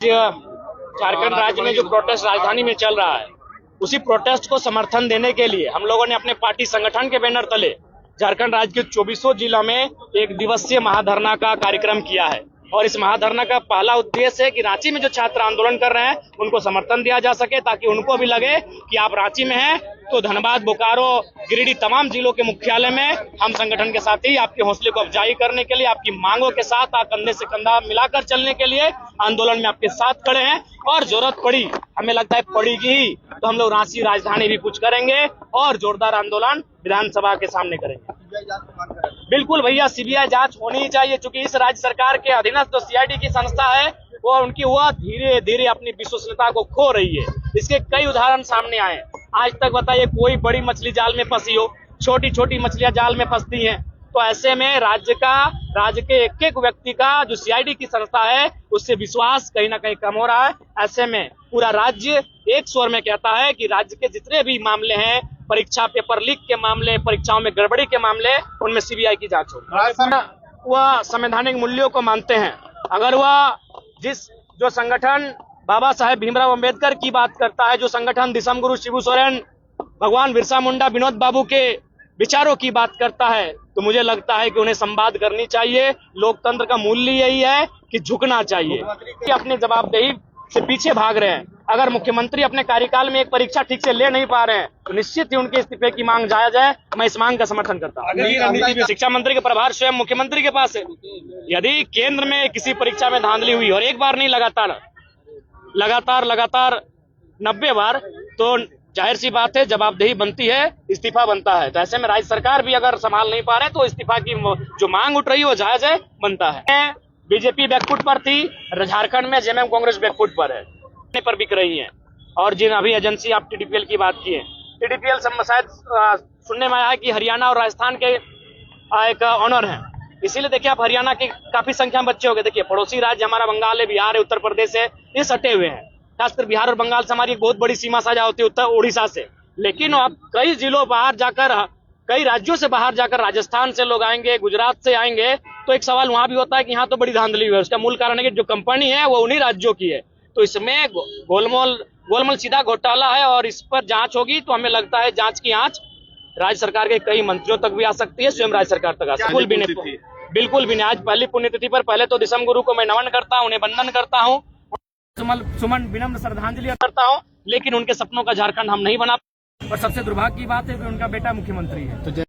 झारखंड राज्य में जो प्रोटेस्ट राजधानी में चल रहा है, उसी प्रोटेस्ट को समर्थन देने के लिए हम लोगों ने अपने पार्टी संगठन के बैनर तले झारखंड राज्य के 24 जिलों में एक दिवसीय महाधरना का कार्यक्रम किया है। और इस महाधरना का पहला उद्देश्य है कि रांची में जो छात्र आंदोलन कर रहे हैं उनको समर्थन दिया जा सके, ताकि उनको भी लगे कि आप रांची में हैं तो धनबाद, बोकारो, गिरिडीह तमाम जिलों के मुख्यालय में हम संगठन के साथ ही आपके हौसले को अफजाई करने के लिए, आपकी मांगों के साथ कंधे से कंधा मिलाकर चलने के लिए आंदोलन में आपके साथ खड़े हैं। और जरूरत पड़ी, हमें लगता है पड़ेगी ही, तो हम लोग रांची राजधानी भी कुछ करेंगे और जोरदार आंदोलन विधानसभा के सामने करेंगे। बिल्कुल भैया, सीबीआई जांच होनी ही चाहिए, क्योंकि इस राज्य सरकार के अधीनस्थ जो सीआईडी की संस्था है वो धीरे धीरे अपनी विश्वसनीयता को खो रही है। इसके कई उदाहरण सामने आए। आज तक बताइए कोई बड़ी मछली जाल में फंसी हो, छोटी छोटी मछलियां जाल में फंसती हैं। तो ऐसे में राज्य के एक एक व्यक्ति का जो सीआईडी की संस्था है उससे विश्वास कहीं ना कहीं कम हो रहा है। ऐसे में पूरा राज्य एक स्वर में कहता है कि राज्य के जितने भी मामले हैं, परीक्षा पेपर लीक के मामले, परीक्षाओं में गड़बड़ी के मामले, उनमें सीबीआई की जांच हो। वह संवैधानिक मूल्यों को मानते हैं। अगर वह जो संगठन बाबा साहेब भीमराव अंबेडकर की बात करता है, जो संगठन दिसम गुरु शिबू सोरेन, भगवान बिरसा मुंडा, विनोद बाबू के विचारों की बात करता है, तो मुझे लगता है कि उन्हें संवाद करनी चाहिए। लोकतंत्र का मूल्य यही है कि झुकना चाहिए। कि अपनी जवाबदेही से पीछे भाग रहे हैं। अगर मुख्यमंत्री अपने कार्यकाल में एक परीक्षा ठीक से ले नहीं पा रहे हैं तो निश्चित ही उनके इस्तीफे की मांग जायज है। मैं इस मांग का समर्थन करता हूँ। शिक्षा मंत्री के प्रभार स्वयं मुख्यमंत्री के पास है। यदि केंद्र में किसी परीक्षा में धांधली हुई और एक बार नहीं लगातार 90 बार, तो जाहिर सी बात है जवाबदेही बनती है, इस्तीफा बनता है। तो ऐसे में राज्य सरकार भी अगर संभाल नहीं पा रहे तो इस्तीफा की जो मांग उठ रही है वो जायज है, बनता है। बीजेपी बैकफुट पर थी, झारखंड में जेएमएम कांग्रेस बैकफुट पर है, पर बिक रही है। और जिन अभी एजेंसी आप टीडीपीएल की बात की है, टीडीपीएल शायद सुनने में आया है कि हरियाणा और राजस्थान के एक ऑनर है। इसीलिए देखिए आप हरियाणा की काफी संख्या में बच्चे हो गए। देखिए पड़ोसी राज्य हमारा बंगाल है, बिहार है, उत्तर प्रदेश है, ये सटे हुए हैं। खासकर बिहार और बंगाल से हमारी एक बहुत बड़ी सीमा साझा होती है उत्तर उड़ीसा से। लेकिन अब कई जिलों बाहर जाकर, कई राज्यों से बाहर जाकर राजस्थान से लोग आएंगे, गुजरात से आएंगे, तो एक सवाल वहां भी होता है कि यहाँ तो बड़ी धांधली हुई है। उसका मूल कारण है कि जो कंपनी है वो उन्हीं राज्यों की है। तो इसमें गोलमाल सीधा घोटाला है और इस पर जांच होगी। तो हमें लगता है जांच की आंच राज्य सरकार के कई मंत्रियों तक भी आ सकती है, स्वयं राज्य सरकार तक आ सकती है। बिल्कुल भी नहीं। आज पहली पुण्यतिथि पर पहले तो दिसम गुरु को मैं नमन करता हूँ, उन्हें वंदन करता हूँ, सुमन विनम्र श्रद्धांजलि करता हूँ। लेकिन उनके सपनों का झारखंड हम नहीं बना। और सबसे दुर्भाग्य की बात है कि उनका बेटा मुख्यमंत्री है।